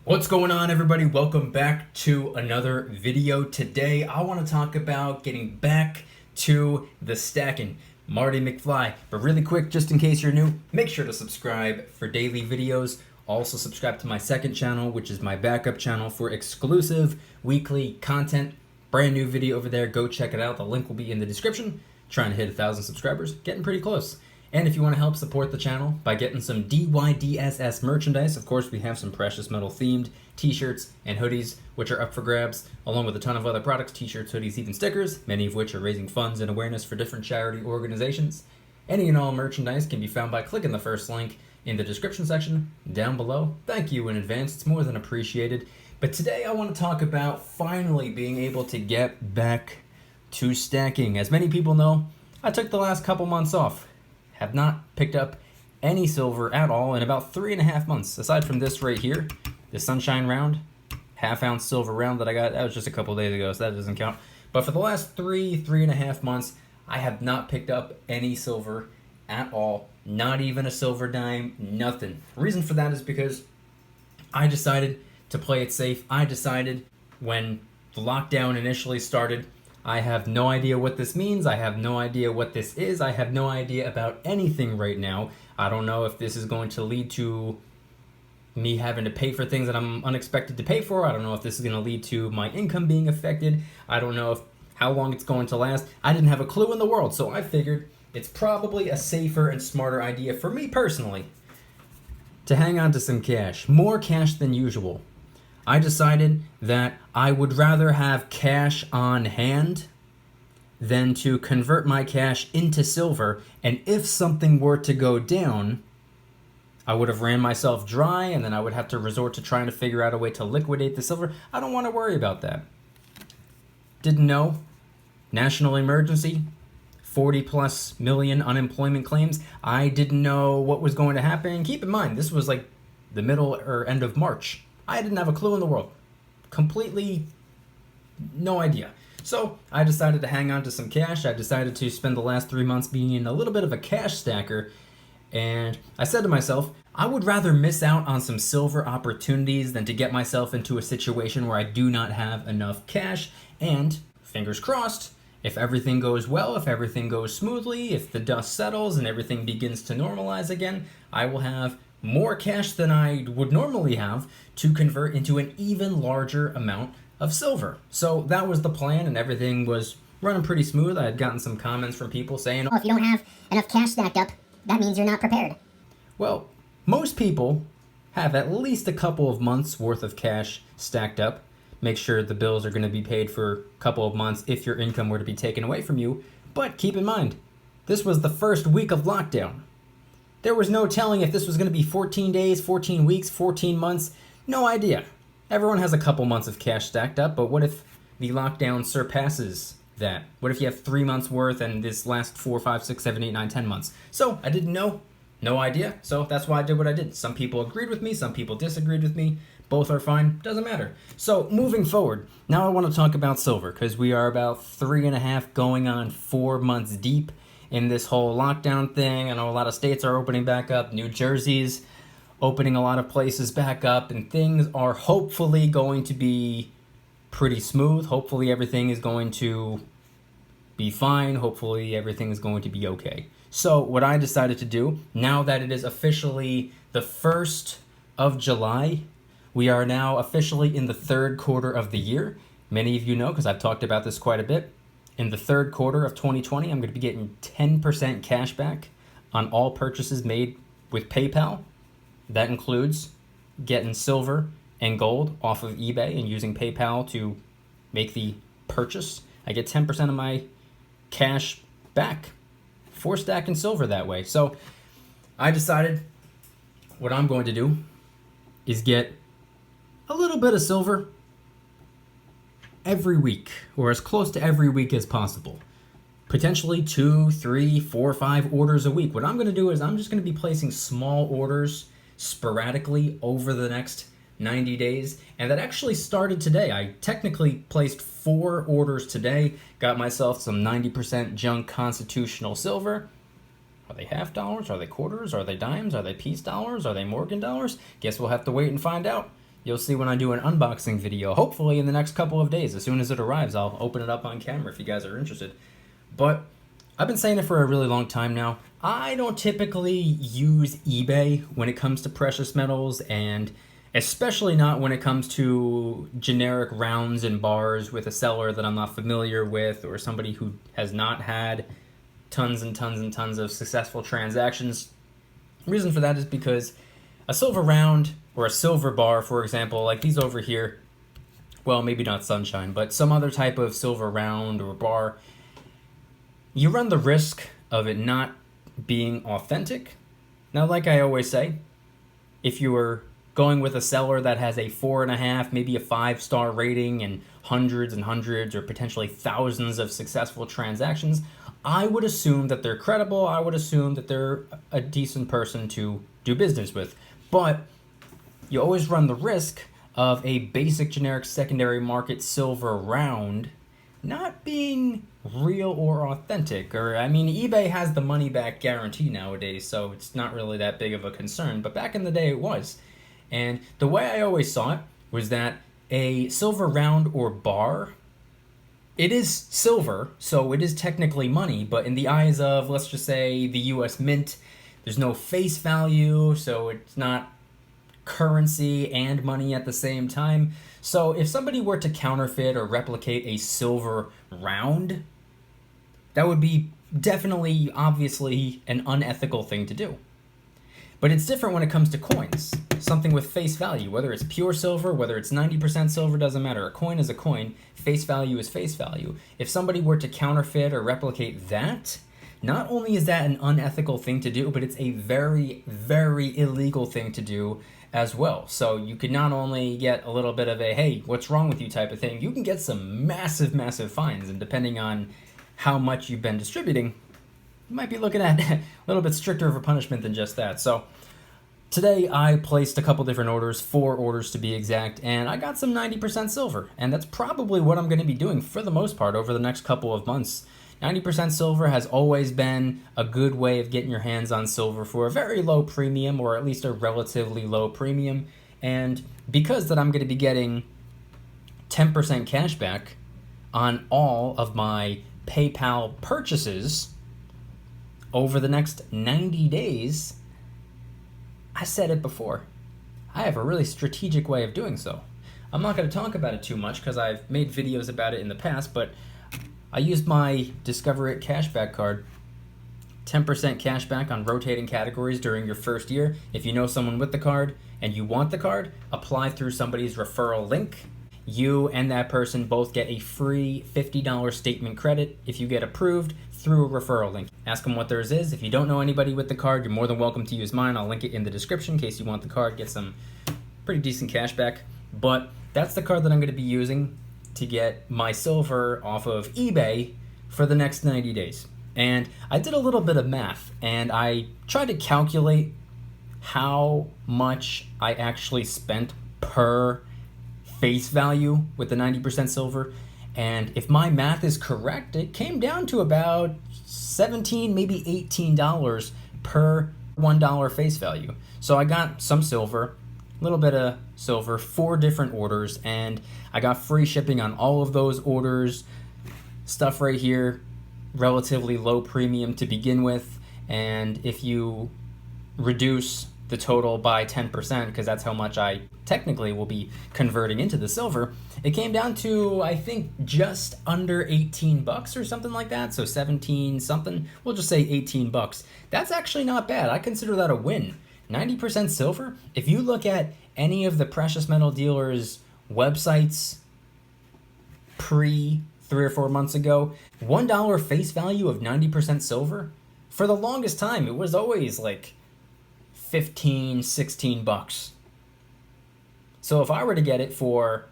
What's going on, everybody? Welcome back to another video. Today I want to talk about getting back to the stacking. Marty McFly. But really quick, just in case you're new, make sure to subscribe for daily videos. Also subscribe to my second channel, which is my backup channel for exclusive weekly content. Brand new video over there. Go check it out. The link will be in the description. Trying to hit 1,000 subscribers. Getting pretty close. And if you want to help support the channel by getting some DYDSS merchandise, of course we have some precious metal themed t-shirts and hoodies which are up for grabs, along with a ton of other products, t-shirts, hoodies, even stickers, many of which are raising funds and awareness for different charity organizations. Any and all merchandise can be found by clicking the first link in the description section down below. Thank you in advance, it's more than appreciated. But today I want to talk about finally being able to get back to stacking. As many people know, I took the last couple months off. Have not picked up any silver at all in about 3.5 months. Aside from this right here, the Sunshine round, half-ounce silver round that I got, that was just a couple days ago, so that doesn't count. But for the last 3.5 months, I have not picked up any silver at all. Not even a silver dime, nothing. The reason for that is because I decided to play it safe. I decided when the lockdown initially started, I have no idea what this means. I have no idea what this is. I have no idea about anything right now. I don't know if this is going to lead to me having to pay for things that I'm unexpected to pay for. I don't know if this is going to lead to my income being affected. I don't know how long it's going to last. I didn't have a clue in the world, so I figured it's probably a safer and smarter idea for me personally to hang on to some cash, more cash than usual. I decided that I would rather have cash on hand than to convert my cash into silver, and if something were to go down, I would have ran myself dry, and then I would have to resort to trying to figure out a way to liquidate the silver. I don't want to worry about that. Didn't know. National emergency, 40+ million unemployment claims. I didn't know what was going to happen. Keep in mind, this was like the middle or end of March. I didn't have a clue in the world. Completely no idea. So I decided to hang on to some cash. I decided to spend the last 3 months being a little bit of a cash stacker. And I said to myself, I would rather miss out on some silver opportunities than to get myself into a situation where I do not have enough cash. And fingers crossed, if everything goes well, if everything goes smoothly, if the dust settles and everything begins to normalize again, I will have more cash than I would normally have to convert into an even larger amount of silver. So that was the plan, and everything was running pretty smooth. I had gotten some comments from people saying, "Oh, if you don't have enough cash stacked up, that means you're not prepared." Well, most people have at least a couple of months worth of cash stacked up. Make sure the bills are going to be paid for a couple of months if your income were to be taken away from you. But keep in mind, this was the first week of lockdown. There was no telling if this was going to be 14 days, 14 weeks, 14 months. No idea. Everyone has a couple months of cash stacked up, but what if the lockdown surpasses that? What if you have 3 months worth and this lasts 4, 5, 6, 7, 8, 9, 10 months? So I didn't know. No idea. So that's why I did what I did. Some people agreed with me. Some people disagreed with me. Both are fine. Doesn't matter. So moving forward, now I want to talk about silver because we are about 3.5 going on 4 months deep in this whole lockdown thing. I know a lot of states are opening back up. New Jersey's opening a lot of places back up, and things are hopefully going to be pretty smooth. Hopefully everything is going to be fine. Hopefully everything is going to be okay. So what I decided to do, now that it is officially the 1st of July, we are now officially in the 3rd quarter of the year. Many of you know, because I've talked about this quite a bit. In the 3rd quarter of 2020, I'm going to be getting 10% cash back on all purchases made with PayPal. That includes getting silver and gold off of eBay and using PayPal to make the purchase. I get 10% of my cash back for stacking silver that way. So I decided what I'm going to do is get a little bit of silver every week, or as close to every week as possible. Potentially 2, 3, 4, 5 orders a week. What I'm going to do is I'm just going to be placing small orders sporadically over the next 90 days. And that actually started today. I technically placed 4 orders today, got myself some 90% junk constitutional silver. Are they half dollars? Are they quarters? Are they dimes? Are they piece dollars? Are they Morgan dollars? Guess we'll have to wait and find out. you'll see when I do an unboxing video, hopefully in the next couple of days. As soon as it arrives, I'll open it up on camera if you guys are interested. But I've been saying it for a really long time now. I don't typically use eBay when it comes to precious metals, and especially not when it comes to generic rounds and bars with a seller that I'm not familiar with or somebody who has not had tons and tons and tons of successful transactions. The reason for that is because a silver round or a silver bar, for example, like these over here, well, maybe not sunshine, but some other type of silver round or bar, you run the risk of it not being authentic. Now, like I always say, if you are going with a seller that has a 4.5, maybe a 5-star rating and hundreds and hundreds or potentially thousands of successful transactions, I would assume that they're credible. I would assume that they're a decent person to do business with. But you always run the risk of a basic generic secondary market silver round not being real or authentic. Or, I mean, eBay has the money back guarantee nowadays, so it's not really that big of a concern. But back in the day, it was. And the way I always saw it was that a silver round or bar, it is silver, so it is technically money, but in the eyes of, let's just say, the US Mint, there's no face value, so it's not currency and money at the same time. So if somebody were to counterfeit or replicate a silver round, that would be definitely, obviously, an unethical thing to do. But it's different when it comes to coins, something with face value. Whether it's pure silver, whether it's 90% silver, doesn't matter. A coin is a coin, face value is face value. If somebody were to counterfeit or replicate that, not only is that an unethical thing to do, but it's a very, very illegal thing to do as well. So you could not only get a little bit of a, hey, what's wrong with you type of thing, you can get some massive, massive fines. And depending on how much you've been distributing, you might be looking at a little bit stricter of a punishment than just that. So today I placed a couple different orders, 4 orders to be exact, and I got some 90% silver. And that's probably what I'm going to be doing for the most part over the next couple of months. 90% silver has always been a good way of getting your hands on silver for a very low premium, or at least a relatively low premium. And because that I'm going to be getting 10% cash back on all of my PayPal purchases over the next 90 days, I said it before, I have a really strategic way of doing so. I'm not going to talk about it too much because I've made videos about it in the past, but I used my Discover It cashback card, 10% cashback on rotating categories during your first year. If you know someone with the card and you want the card, apply through somebody's referral link. You and that person both get a free $50 statement credit if you get approved through a referral link. Ask them what theirs is. If you don't know anybody with the card, you're more than welcome to use mine. I'll link it in the description in case you want the card, get some pretty decent cash back. But that's the card that I'm going to be using to get my silver off of eBay for the next 90 days. And I did a little bit of math, and I tried to calculate how much I actually spent per face value with the 90% silver. And if my math is correct, it came down to about $17, maybe $18 per $1 face value. So I got some silver, a little bit of silver, 4 different orders, and I got free shipping on all of those orders. Stuff right here, relatively low premium to begin with, and if you reduce the total by 10%, because that's how much I technically will be converting into the silver, it came down to, I think, just under 18 bucks or something like that. So 17 something, we'll just say 18 bucks. That's actually not bad. I consider that a win. 90% silver, if you look at any of the precious metal dealers' websites pre 3 or 4 months ago, $1 face value of 90% silver, for the longest time, it was always like 15, 16 bucks. So if I were to get it for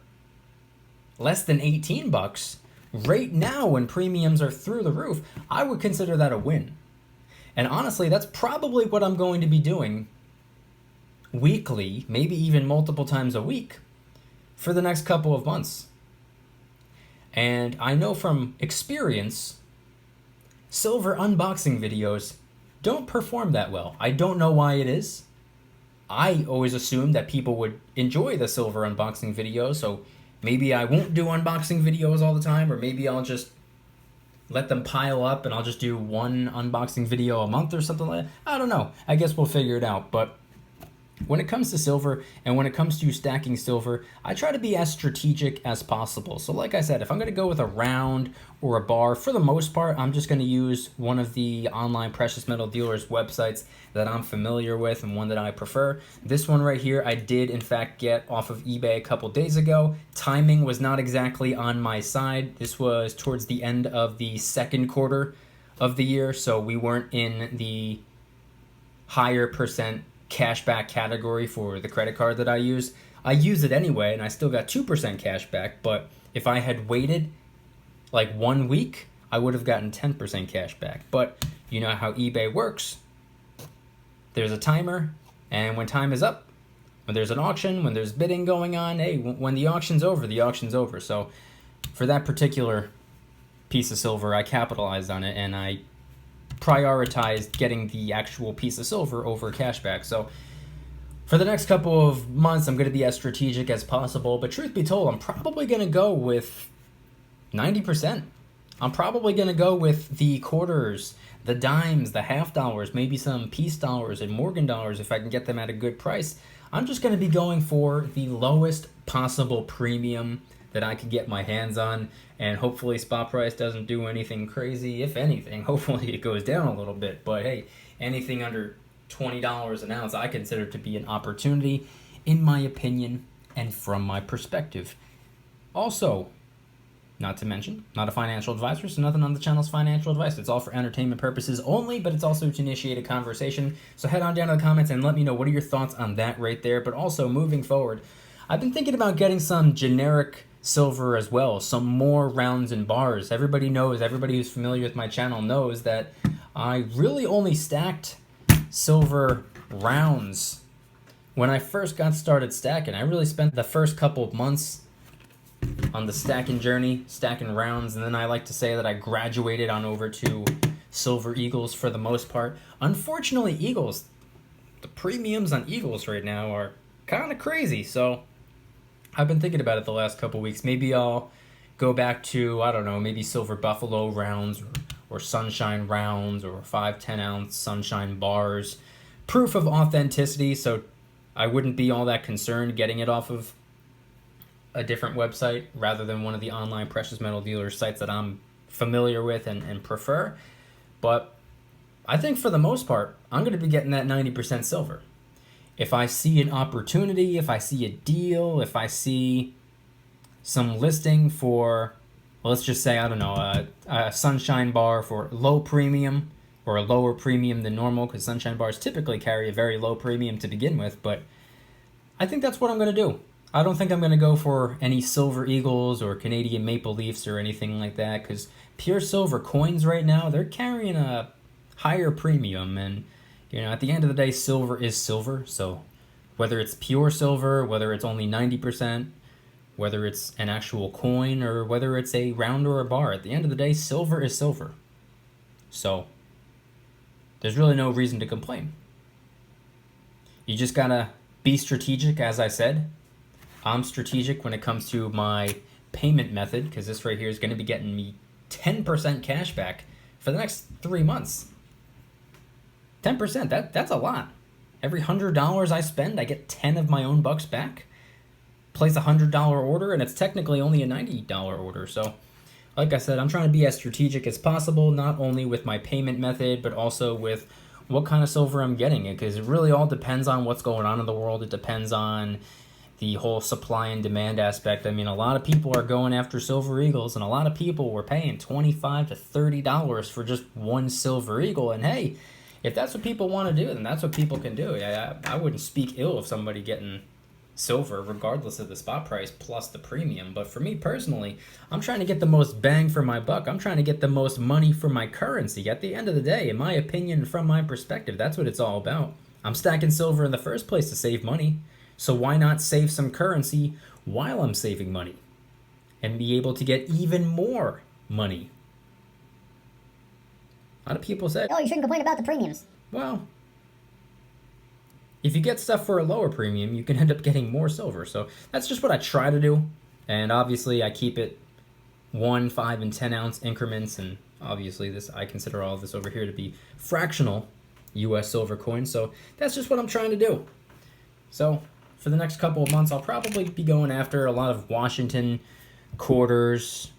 less than 18 bucks, right now when premiums are through the roof, I would consider that a win. And honestly, that's probably what I'm going to be doing weekly, maybe even multiple times a week for the next couple of months. And I know from experience, silver unboxing videos don't perform that well. I don't know why it is. I always assumed that people would enjoy the silver unboxing video, so maybe I won't do unboxing videos all the time, or maybe I'll just let them pile up and I'll just do one unboxing video a month or something like that. I don't know. I guess we'll figure it out. But when it comes to silver and when it comes to stacking silver, I try to be as strategic as possible. So like I said, if I'm going to go with a round or a bar, for the most part, I'm just going to use one of the online precious metal dealers websites that I'm familiar with and one that I prefer. This one right here, I did in fact get off of eBay a couple days ago. Timing was not exactly on my side. This was towards the end of the second quarter of the year, so we weren't in the higher percent cashback category for the credit card that I use. I use it anyway, and I still got 2% cashback, but if I had waited like 1 week, I would have gotten 10% cashback. But you know how eBay works. There's a timer, and when time is up, when there's an auction, when there's bidding going on, hey, when the auction's over, the auction's over. So for that particular piece of silver, I capitalized on it, and I prioritized getting the actual piece of silver over cashback. So for the next couple of months, I'm going to be as strategic as possible. But truth be told, I'm probably going to go with 90%. I'm probably going to go with the quarters, the dimes, the half dollars, maybe some piece dollars and Morgan dollars if I can get them at a good price. I'm just going to be going for the lowest possible premium that I could get my hands on, and hopefully spot price doesn't do anything crazy. If anything, hopefully it goes down a little bit. But hey, anything under $20 an ounce I consider to be an opportunity, in my opinion and from my perspective. Also, not to mention, not a financial advisor, so nothing on the channel is financial advice. It's all for entertainment purposes only, but it's also to initiate a conversation. So head on down to the comments and let me know what are your thoughts on that right there. But also, moving forward, I've been thinking about getting some generic silver as well, some more rounds and bars. Everybody knows, everybody who's familiar with my channel knows that I really only stacked silver rounds when I first got started stacking. I really spent the first couple of months on the stacking journey, stacking rounds, and then I like to say that I graduated on over to silver eagles for the most part. Unfortunately, eagles, the premiums on eagles right now are kind of crazy, so I've been thinking about it the last couple weeks. Maybe I'll go back to, I don't know, maybe silver buffalo rounds or sunshine rounds or 5-10 ounce sunshine bars. Proof of authenticity, so I wouldn't be all that concerned getting it off of a different website rather than one of the online precious metal dealer sites that I'm familiar with and prefer. But I think for the most part, I'm going to be getting that 90% silver. If I see an opportunity, if I see a deal, if I see some listing for, well, let's just say, I don't know, a sunshine bar for low premium or a lower premium than normal, because sunshine bars typically carry a very low premium to begin with, but I think that's what I'm going to do. I don't think I'm going to go for any silver eagles or Canadian maple leafs or anything like that, because pure silver coins right now, they're carrying a higher premium, and you know, at the end of the day, silver is silver. So whether it's pure silver, whether it's only 90%, whether it's an actual coin, or whether it's a round or a bar, at the end of the day, silver is silver. So there's really no reason to complain. You just gotta be strategic, as I said. I'm strategic when it comes to my payment method, because this right here is going to be getting me 10% cash back for the next 3 months. 10%, that's a lot. Every $100 I spend, I get 10 of my own bucks back. Place a $100 order, and it's technically only a $90 order. So, like I said, I'm trying to be as strategic as possible, not only with my payment method, but also with what kind of silver I'm getting, because it really all depends on what's going on in the world. It depends on the whole supply and demand aspect. I mean, a lot of people are going after silver eagles, and a lot of people were paying $25 to $30 for just one silver eagle. And hey, if that's what people want to do, then that's what people can do. I wouldn't speak ill of somebody getting silver, regardless of the spot price plus the premium. But for me personally, I'm trying to get the most bang for my buck. I'm trying to get the most money for my currency. At the end of the day, in my opinion, from my perspective, that's what it's all about. I'm stacking silver in the first place to save money. So why not save some currency while I'm saving money and be able to get even more money? A lot of people said, Oh, you shouldn't complain about the premiums. well, if you get stuff for a lower premium, you can end up getting more silver. So that's just what I try to do. And obviously I keep it 1, 5, and 10 ounce increments. And obviously this, I consider all this over here to be fractional US silver coins. So that's just what I'm trying to do. So for the next couple of months, I'll probably be going after a lot of Washington quarters.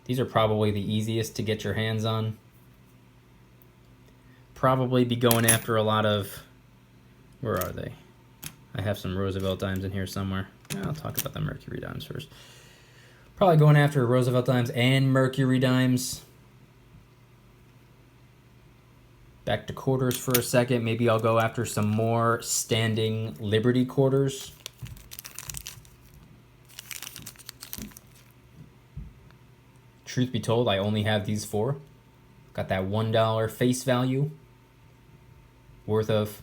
These are probably the easiest to get your hands on. Probably be going after a lot of, where are they? I have some Roosevelt dimes in here somewhere. I'll talk about the Mercury dimes first. Probably going after Roosevelt dimes and Mercury dimes. Back to quarters for a second. Maybe I'll go after some more standing Liberty quarters. Truth be told, I only have these 4. Got that $1 face value worth of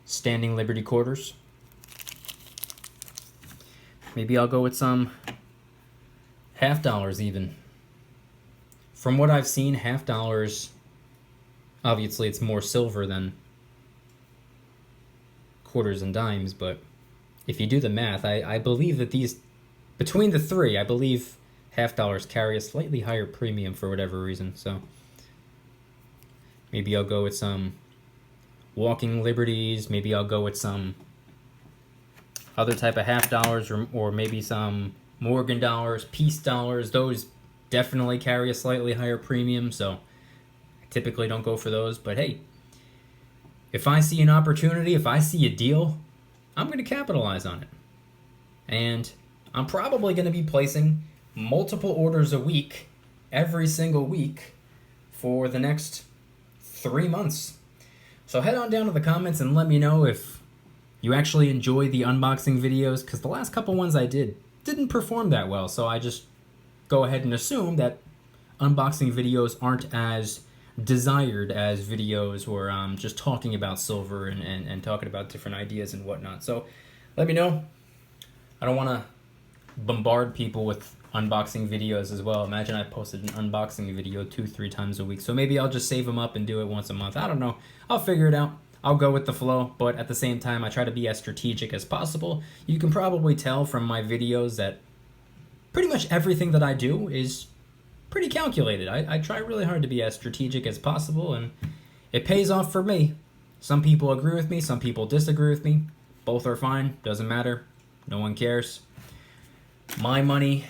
standing Liberty quarters. Maybe I'll go with some half dollars even. From what I've seen, half dollars, obviously it's more silver than quarters and dimes, but if you do the math, I believe that these, between the 3, I believe half dollars carry a slightly higher premium for whatever reason. So maybe I'll go with some walking liberties. Maybe I'll go with some other type of half dollars, or maybe some Morgan dollars, peace dollars. Those definitely carry a slightly higher premium, so I typically don't go for those. But hey, if I see an opportunity, if I see a deal, I'm going to capitalize on it. And I'm probably going to be placing multiple orders a week, every single week, for the next 3 months. So head on down to the comments and let me know if you actually enjoy the unboxing videos, because the last couple ones I didn't perform that well. So I just go ahead and assume that unboxing videos aren't as desired as videos where I'm just talking about silver and talking about different ideas and whatnot. So let me know. I don't want to bombard people with unboxing videos as well. Imagine I posted an unboxing video 2-3 times a week. So maybe I'll just save them up and do it once a month. I don't know. I'll figure it out. I'll go with the flow, but at the same time, I try to be as strategic as possible. You can probably tell from my videos that pretty much everything that I do is pretty calculated. I try really hard to be as strategic as possible, and it pays off for me. Some people agree with me, some people disagree with me. Both are fine, doesn't matter. No one cares. My money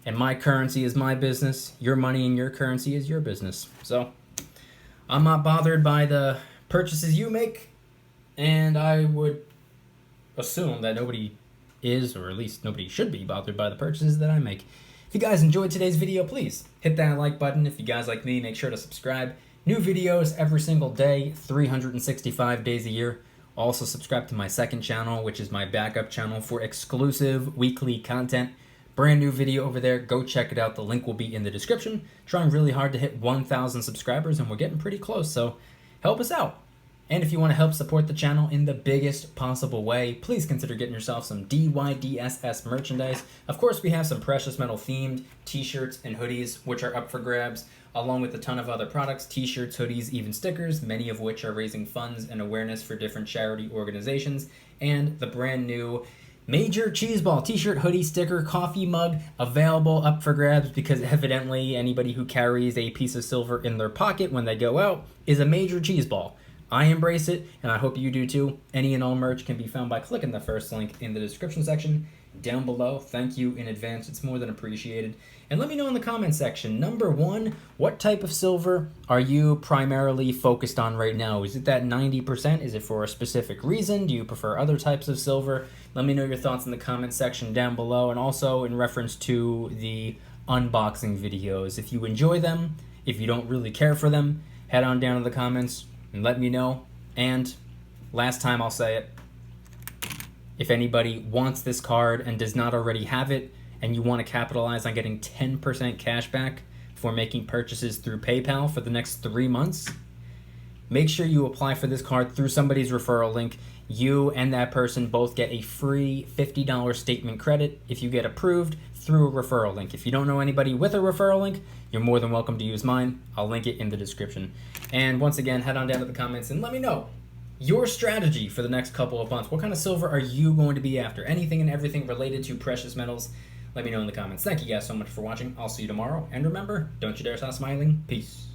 and my currency is my business. Your money and your currency is your business. So I'm not bothered by the purchases you make, and I would assume that nobody is, or at least nobody should be, bothered by the purchases that I make. If you guys enjoyed today's video, please hit that like button. If you guys like me, make sure to subscribe. New videos every single day, 365 days a year. Also subscribe to my second channel, which is my backup channel for exclusive weekly content. Brand new video over there. Go check it out. The link will be in the description. Trying really hard to hit 1,000 subscribers, and we're getting pretty close, so help us out. And if you want to help support the channel in the biggest possible way, please consider getting yourself some DYDSS merchandise. Of course, we have some precious metal themed t-shirts and hoodies, which are up for grabs, along with a ton of other products, t-shirts, hoodies, even stickers, many of which are raising funds and awareness for different charity organizations, and the brand new Major Cheeseball t-shirt, hoodie, sticker, coffee mug available, up for grabs, because evidently anybody who carries a piece of silver in their pocket when they go out is a Major Cheeseball. I embrace it, and I hope you do too. Any and all merch can be found by clicking the first link in the description section down below. Thank you in advance. It's more than appreciated. And let me know in the comment section, number 1, what type of silver are you primarily focused on right now? Is it that 90%? Is it for a specific reason? Do you prefer other types of silver? Let me know your thoughts in the comment section down below, and also in reference to the unboxing videos. If you enjoy them, if you don't really care for them, head on down to the comments and let me know. And last time I'll say it, if anybody wants this card and does not already have it, and you want to capitalize on getting 10% cash back for making purchases through PayPal for the next 3 months, make sure you apply for this card through somebody's referral link. You and that person both get a free $50 statement credit if you get approved through a referral link. If you don't know anybody with a referral link, you're more than welcome to use mine. I'll link it in the description. And once again, head on down to the comments and let me know, your strategy for the next couple of months. What kind of silver are you going to be after? Anything and everything related to precious metals? Let me know in the comments. Thank you guys so much for watching. I'll see you tomorrow. And remember, don't you dare stop smiling. Peace.